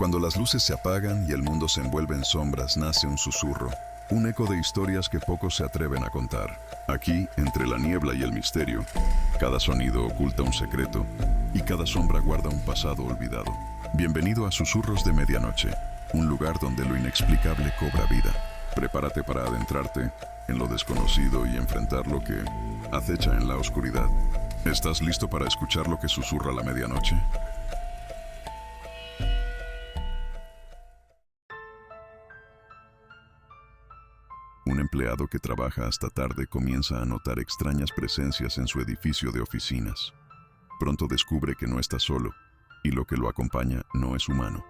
Cuando las luces se apagan y el mundo se envuelve en sombras, nace un susurro, un eco de historias que pocos se atreven a contar. Aquí, entre la niebla y el misterio, cada sonido oculta un secreto y cada sombra guarda un pasado olvidado. Bienvenido a Susurros de Medianoche, un lugar donde lo inexplicable cobra vida. Prepárate para adentrarte en lo desconocido y enfrentar lo que acecha en la oscuridad. ¿Estás listo para escuchar lo que susurra la medianoche? Un empleado que trabaja hasta tarde comienza a notar extrañas presencias en su edificio de oficinas. Pronto descubre que no está solo, y lo que lo acompaña no es humano.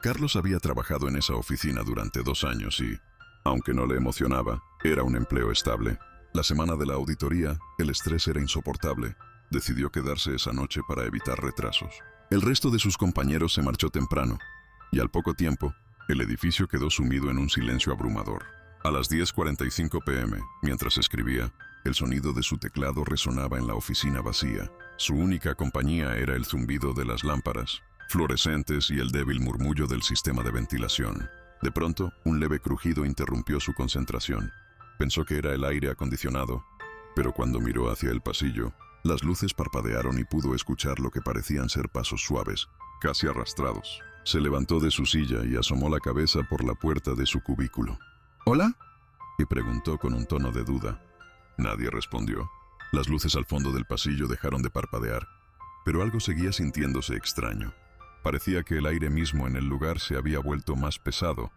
Carlos había trabajado en esa oficina durante 2 años y, aunque no le emocionaba, era un empleo estable. La semana de la auditoría, el estrés era insoportable. Decidió quedarse esa noche para evitar retrasos. El resto de sus compañeros se marchó temprano, y al poco tiempo, el edificio quedó sumido en un silencio abrumador. A las 10:45 p.m., mientras escribía, el sonido de su teclado resonaba en la oficina vacía. Su única compañía era el zumbido de las lámparas fluorescentes y el débil murmullo del sistema de ventilación. De pronto, un leve crujido interrumpió su concentración. Pensó que era el aire acondicionado, pero cuando miró hacia el pasillo, las luces parpadearon y pudo escuchar lo que parecían ser pasos suaves, casi arrastrados. Se levantó de su silla y asomó la cabeza por la puerta de su cubículo. ¿Hola? Y preguntó con un tono de duda. Nadie respondió. Las luces al fondo del pasillo dejaron de parpadear, pero algo seguía sintiéndose extraño. Parecía que el aire mismo en el lugar se había vuelto más pesado,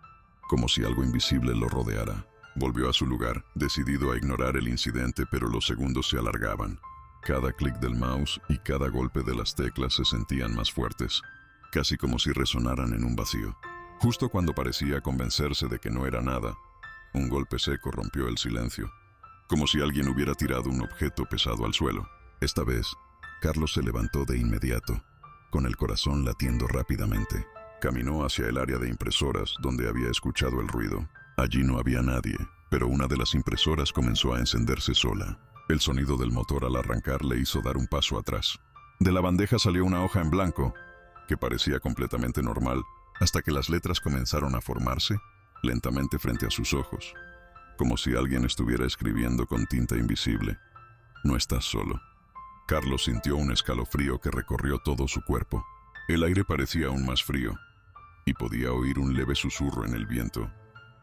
como si algo invisible lo rodeara. Volvió a su lugar, decidido a ignorar el incidente, pero los segundos se alargaban. Cada clic del mouse y cada golpe de las teclas se sentían más fuertes, casi como si resonaran en un vacío. Justo cuando parecía convencerse de que no era nada, un golpe seco rompió el silencio, como si alguien hubiera tirado un objeto pesado al suelo. Esta vez, Carlos se levantó de inmediato, con el corazón latiendo rápidamente. Caminó hacia el área de impresoras donde había escuchado el ruido. Allí no había nadie, pero una de las impresoras comenzó a encenderse sola. El sonido del motor al arrancar le hizo dar un paso atrás. De la bandeja salió una hoja en blanco, que parecía completamente normal, hasta que las letras comenzaron a formarse lentamente frente a sus ojos, como si alguien estuviera escribiendo con tinta invisible. No estás solo. Carlos sintió un escalofrío que recorrió todo su cuerpo. El aire parecía aún más frío, y podía oír un leve susurro en el viento,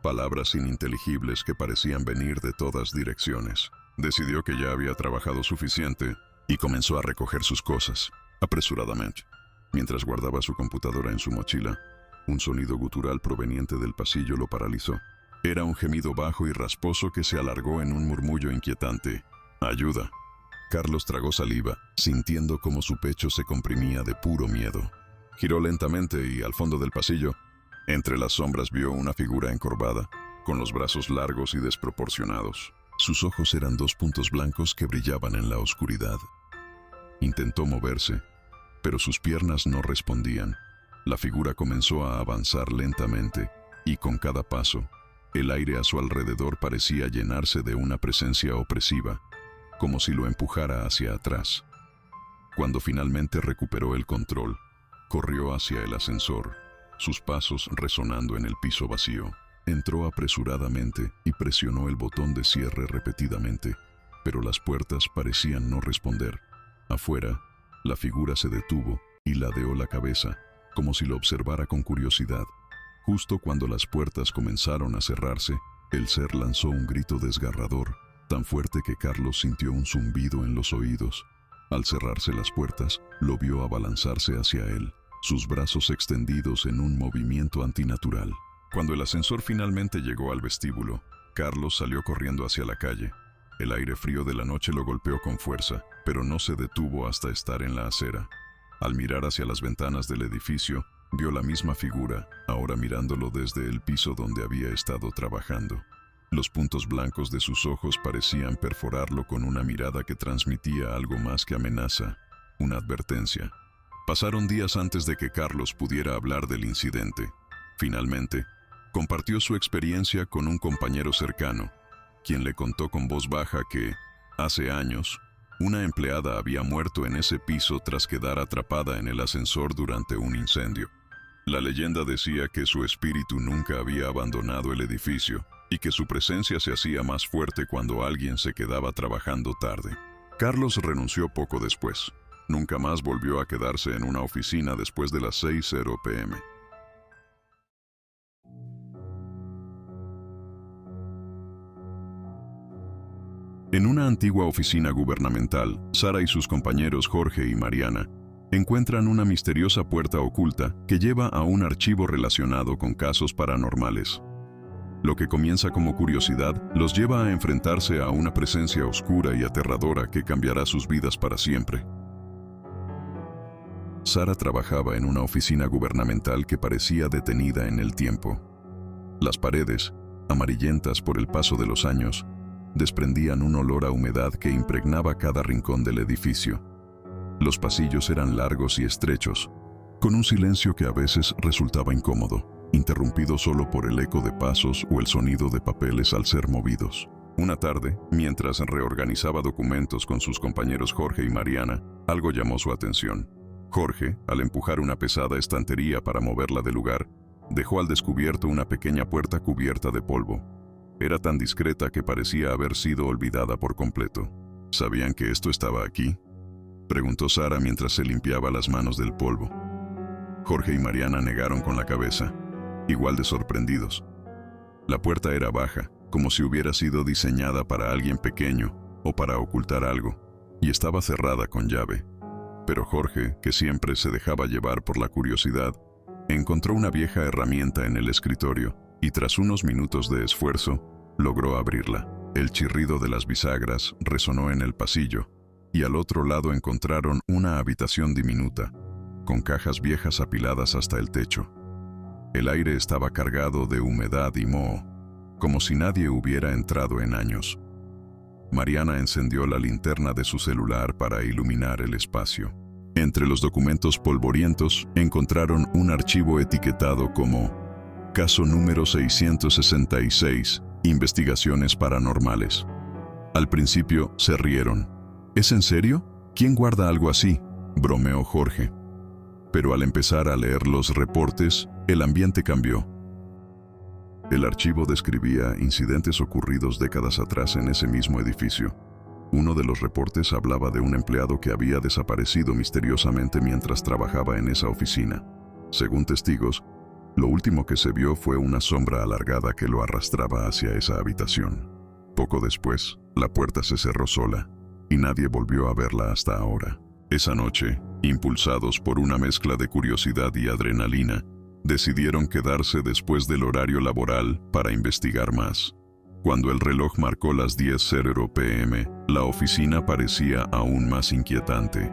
palabras ininteligibles que parecían venir de todas direcciones. Decidió que ya había trabajado suficiente y comenzó a recoger sus cosas, apresuradamente. Mientras guardaba su computadora en su mochila, un sonido gutural proveniente del pasillo lo paralizó. Era un gemido bajo y rasposo que se alargó en un murmullo inquietante. ¡Ayuda! Carlos tragó saliva, sintiendo como su pecho se comprimía de puro miedo. Giró lentamente y, al fondo del pasillo, entre las sombras vio una figura encorvada, con los brazos largos y desproporcionados. Sus ojos eran 2 puntos blancos que brillaban en la oscuridad. Intentó moverse, pero sus piernas no respondían. La figura comenzó a avanzar lentamente, y con cada paso, el aire a su alrededor parecía llenarse de una presencia opresiva, como si lo empujara hacia atrás. Cuando finalmente recuperó el control, corrió hacia el ascensor, sus pasos resonando en el piso vacío. Entró apresuradamente y presionó el botón de cierre repetidamente, pero las puertas parecían no responder. Afuera, la figura se detuvo y ladeó la cabeza, como si lo observara con curiosidad. Justo cuando las puertas comenzaron a cerrarse, el ser lanzó un grito desgarrador, tan fuerte que Carlos sintió un zumbido en los oídos. Al cerrarse las puertas, lo vio abalanzarse hacia él, sus brazos extendidos en un movimiento antinatural. Cuando el ascensor finalmente llegó al vestíbulo, Carlos salió corriendo hacia la calle. El aire frío de la noche lo golpeó con fuerza, pero no se detuvo hasta estar en la acera. Al mirar hacia las ventanas del edificio, vio la misma figura, ahora mirándolo desde el piso donde había estado trabajando. Los puntos blancos de sus ojos parecían perforarlo con una mirada que transmitía algo más que amenaza, una advertencia. Pasaron días antes de que Carlos pudiera hablar del incidente. Finalmente, compartió su experiencia con un compañero cercano, quien le contó con voz baja que, hace años, una empleada había muerto en ese piso tras quedar atrapada en el ascensor durante un incendio. La leyenda decía que su espíritu nunca había abandonado el edificio y que su presencia se hacía más fuerte cuando alguien se quedaba trabajando tarde. Carlos renunció poco después. Nunca más volvió a quedarse en una oficina después de las 6:00 p.m. En una antigua oficina gubernamental, Sara y sus compañeros Jorge y Mariana encuentran una misteriosa puerta oculta que lleva a un archivo relacionado con casos paranormales. Lo que comienza como curiosidad los lleva a enfrentarse a una presencia oscura y aterradora que cambiará sus vidas para siempre. Sara trabajaba en una oficina gubernamental que parecía detenida en el tiempo. Las paredes, amarillentas por el paso de los años, desprendían un olor a humedad que impregnaba cada rincón del edificio. Los pasillos eran largos y estrechos, con un silencio que a veces resultaba incómodo, interrumpido solo por el eco de pasos o el sonido de papeles al ser movidos. Una tarde, mientras reorganizaba documentos con sus compañeros Jorge y Mariana, algo llamó su atención. Jorge, al empujar una pesada estantería para moverla del lugar, dejó al descubierto una pequeña puerta cubierta de polvo. Era tan discreta que parecía haber sido olvidada por completo. ¿Sabían que esto estaba aquí?, preguntó Sara mientras se limpiaba las manos del polvo. Jorge y Mariana negaron con la cabeza, igual de sorprendidos. La puerta era baja, como si hubiera sido diseñada para alguien pequeño o para ocultar algo, y estaba cerrada con llave. Pero Jorge, que siempre se dejaba llevar por la curiosidad, encontró una vieja herramienta en el escritorio y tras unos minutos de esfuerzo, logró abrirla. El chirrido de las bisagras resonó en el pasillo, y al otro lado encontraron una habitación diminuta, con cajas viejas apiladas hasta el techo. El aire estaba cargado de humedad y moho, como si nadie hubiera entrado en años. Mariana encendió la linterna de su celular para iluminar el espacio. Entre los documentos polvorientos encontraron un archivo etiquetado como Caso número 666, Investigaciones Paranormales. Al principio se rieron. ¿Es en serio? ¿Quién guarda algo así?, bromeó Jorge. Pero al empezar a leer los reportes, el ambiente cambió. El archivo describía incidentes ocurridos décadas atrás en ese mismo edificio. Uno de los reportes hablaba de un empleado que había desaparecido misteriosamente mientras trabajaba en esa oficina. Según testigos, lo último que se vio fue una sombra alargada que lo arrastraba hacia esa habitación. Poco después, la puerta se cerró sola, y nadie volvió a verla hasta ahora. Esa noche, impulsados por una mezcla de curiosidad y adrenalina, decidieron quedarse después del horario laboral para investigar más. Cuando el reloj marcó las 10:00 p.m., la oficina parecía aún más inquietante.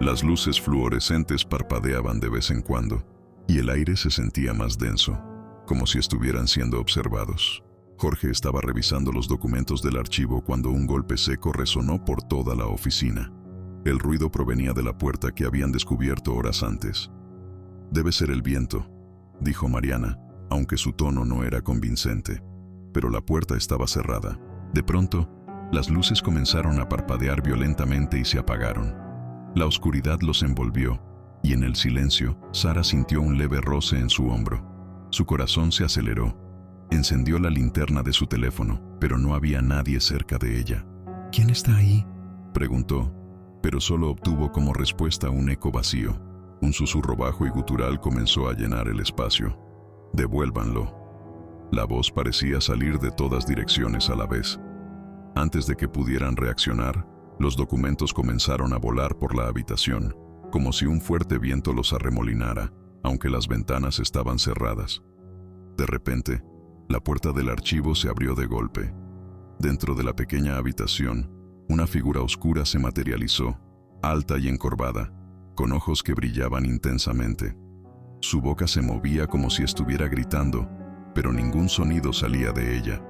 Las luces fluorescentes parpadeaban de vez en cuando, y el aire se sentía más denso, como si estuvieran siendo observados. Jorge estaba revisando los documentos del archivo cuando un golpe seco resonó por toda la oficina. El ruido provenía de la puerta que habían descubierto horas antes. «Debe ser el viento», dijo Mariana, aunque su tono no era convincente. Pero la puerta estaba cerrada. De pronto, las luces comenzaron a parpadear violentamente y se apagaron. La oscuridad los envolvió, y en el silencio, Sara sintió un leve roce en su hombro. Su corazón se aceleró. Encendió la linterna de su teléfono, pero no había nadie cerca de ella. «¿Quién está ahí?», preguntó, pero solo obtuvo como respuesta un eco vacío. Un susurro bajo y gutural comenzó a llenar el espacio. «Devuélvanlo». La voz parecía salir de todas direcciones a la vez. Antes de que pudieran reaccionar, los documentos comenzaron a volar por la habitación, como si un fuerte viento los arremolinara, aunque las ventanas estaban cerradas. De repente, la puerta del archivo se abrió de golpe. Dentro de la pequeña habitación, una figura oscura se materializó, alta y encorvada, con ojos que brillaban intensamente. Su boca se movía como si estuviera gritando, pero ningún sonido salía de ella.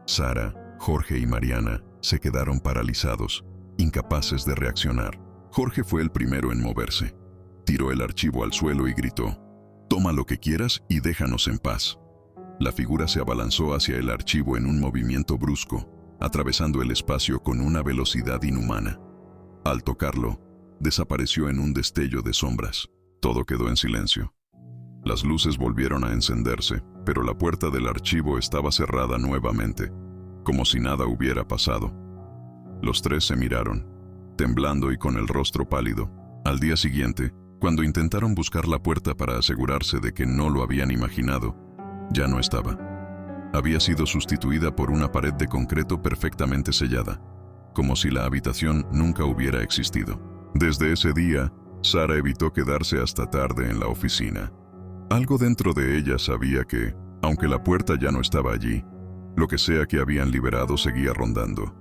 Sara, Jorge y Mariana se quedaron paralizados, incapaces de reaccionar. Jorge fue el primero en moverse. Tiró el archivo al suelo y gritó: «Toma lo que quieras y déjanos en paz». La figura se abalanzó hacia el archivo en un movimiento brusco, atravesando el espacio con una velocidad inhumana. Al tocarlo, desapareció en un destello de sombras. Todo quedó en silencio. Las luces volvieron a encenderse, pero la puerta del archivo estaba cerrada nuevamente, como si nada hubiera pasado. Los tres se miraron, temblando y con el rostro pálido. Al día siguiente, cuando intentaron buscar la puerta para asegurarse de que no lo habían imaginado, ya no estaba. Había sido sustituida por una pared de concreto perfectamente sellada, como si la habitación nunca hubiera existido. Desde ese día, Sara evitó quedarse hasta tarde en la oficina. Algo dentro de ella sabía que, aunque la puerta ya no estaba allí, lo que sea que habían liberado seguía rondando.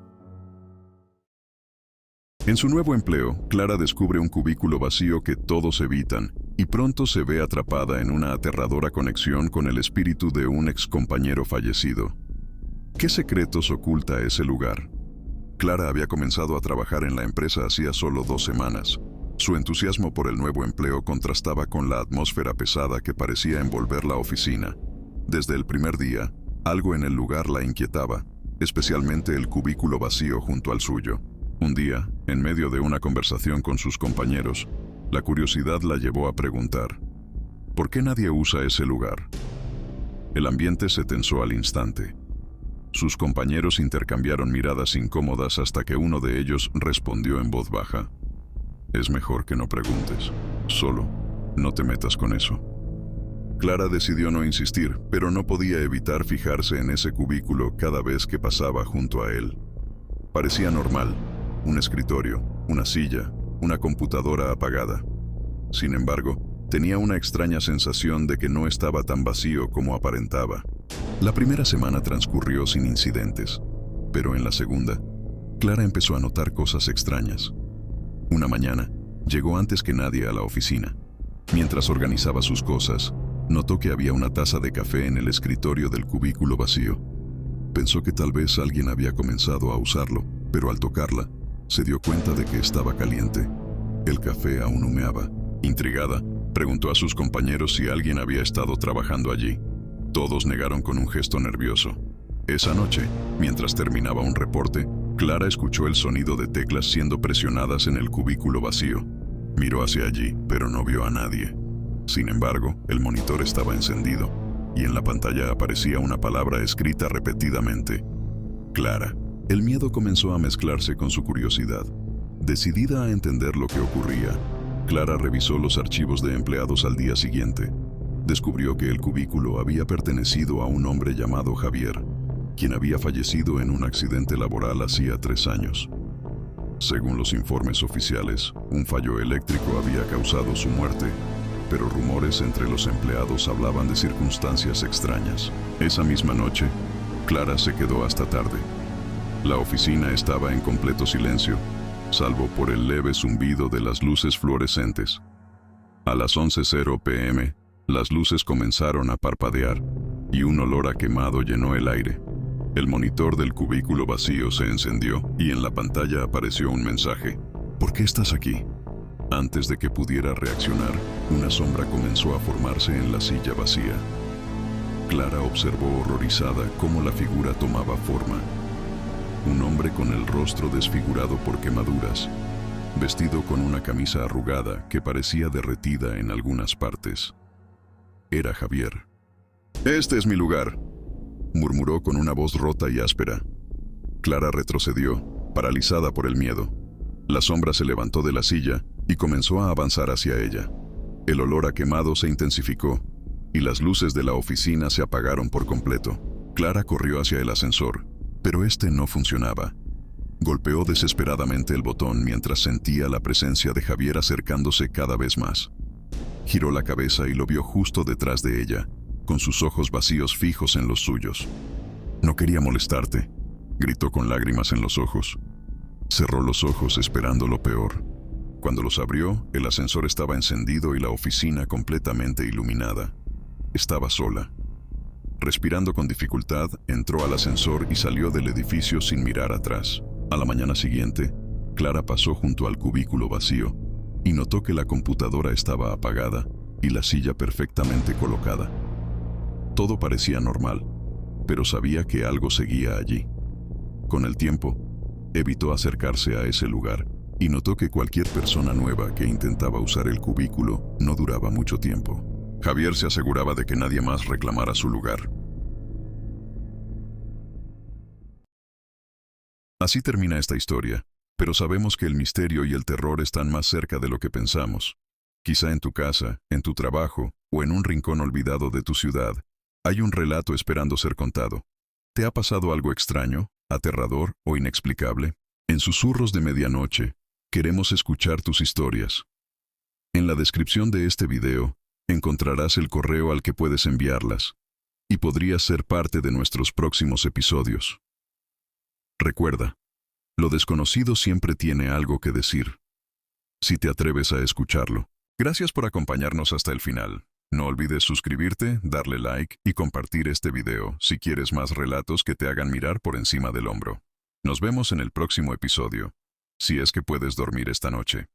En su nuevo empleo, Clara descubre un cubículo vacío que todos evitan y pronto se ve atrapada en una aterradora conexión con el espíritu de un excompañero fallecido. ¿Qué secretos oculta ese lugar? Clara había comenzado a trabajar en la empresa hacía solo 2 semanas. Su entusiasmo por el nuevo empleo contrastaba con la atmósfera pesada que parecía envolver la oficina. Desde el primer día, algo en el lugar la inquietaba, especialmente el cubículo vacío junto al suyo. Un día, en medio de una conversación con sus compañeros, la curiosidad la llevó a preguntar: ¿por qué nadie usa ese lugar? El ambiente se tensó al instante. Sus compañeros intercambiaron miradas incómodas hasta que uno de ellos respondió en voz baja: es mejor que no preguntes. Solo, no te metas con eso. Clara decidió no insistir, pero no podía evitar fijarse en ese cubículo cada vez que pasaba junto a él. Parecía normal: un escritorio, una silla, una computadora apagada. Sin embargo, tenía una extraña sensación de que no estaba tan vacío como aparentaba. La primera semana transcurrió sin incidentes, pero en la segunda, Clara empezó a notar cosas extrañas. Una mañana, llegó antes que nadie a la oficina. Mientras organizaba sus cosas, notó que había una taza de café en el escritorio del cubículo vacío. Pensó que tal vez alguien había comenzado a usarlo, pero al tocarla, se dio cuenta de que estaba caliente. El café aún humeaba. Intrigada, preguntó a sus compañeros si alguien había estado trabajando allí. Todos negaron con un gesto nervioso. Esa noche, mientras terminaba un reporte, Clara escuchó el sonido de teclas siendo presionadas en el cubículo vacío. Miró hacia allí, pero no vio a nadie. Sin embargo, el monitor estaba encendido, y en la pantalla aparecía una palabra escrita repetidamente: Clara. El miedo comenzó a mezclarse con su curiosidad. Decidida a entender lo que ocurría, Clara revisó los archivos de empleados al día siguiente. Descubrió que el cubículo había pertenecido a un hombre llamado Javier, quien había fallecido en un accidente laboral hacía 3 años. Según los informes oficiales, un fallo eléctrico había causado su muerte, pero rumores entre los empleados hablaban de circunstancias extrañas. Esa misma noche, Clara se quedó hasta tarde. La oficina estaba en completo silencio, salvo por el leve zumbido de las luces fluorescentes. A las 11:00 p.m., las luces comenzaron a parpadear y un olor a quemado llenó el aire. El monitor del cubículo vacío se encendió y en la pantalla apareció un mensaje: ¿por qué estás aquí? Antes de que pudiera reaccionar, una sombra comenzó a formarse en la silla vacía. Clara observó horrorizada cómo la figura tomaba forma. Un hombre con el rostro desfigurado por quemaduras, vestido con una camisa arrugada que parecía derretida en algunas partes. Era Javier. «Este es mi lugar», murmuró con una voz rota y áspera. Clara retrocedió, paralizada por el miedo. La sombra se levantó de la silla y comenzó a avanzar hacia ella. El olor a quemado se intensificó y las luces de la oficina se apagaron por completo. Clara corrió hacia el ascensor, pero este no funcionaba. Golpeó desesperadamente el botón mientras sentía la presencia de Javier acercándose cada vez más. Giró la cabeza y lo vio justo detrás de ella, con sus ojos vacíos fijos en los suyos. «No quería molestarte», gritó con lágrimas en los ojos. Cerró los ojos esperando lo peor. Cuando los abrió, el ascensor estaba encendido y la oficina completamente iluminada. Estaba sola. Respirando con dificultad, entró al ascensor y salió del edificio sin mirar atrás. A la mañana siguiente, Clara pasó junto al cubículo vacío y notó que la computadora estaba apagada y la silla perfectamente colocada. Todo parecía normal, pero sabía que algo seguía allí. Con el tiempo, evitó acercarse a ese lugar y notó que cualquier persona nueva que intentaba usar el cubículo no duraba mucho tiempo. Javier se aseguraba de que nadie más reclamara su lugar. Así termina esta historia, pero sabemos que el misterio y el terror están más cerca de lo que pensamos. Quizá en tu casa, en tu trabajo o en un rincón olvidado de tu ciudad, hay un relato esperando ser contado. ¿Te ha pasado algo extraño, aterrador o inexplicable? En Susurros de Medianoche, queremos escuchar tus historias. En la descripción de este video, encontrarás el correo al que puedes enviarlas, y podrías ser parte de nuestros próximos episodios. Recuerda, lo desconocido siempre tiene algo que decir, si te atreves a escucharlo. Gracias por acompañarnos hasta el final. No olvides suscribirte, darle like y compartir este video si quieres más relatos que te hagan mirar por encima del hombro. Nos vemos en el próximo episodio, si es que puedes dormir esta noche.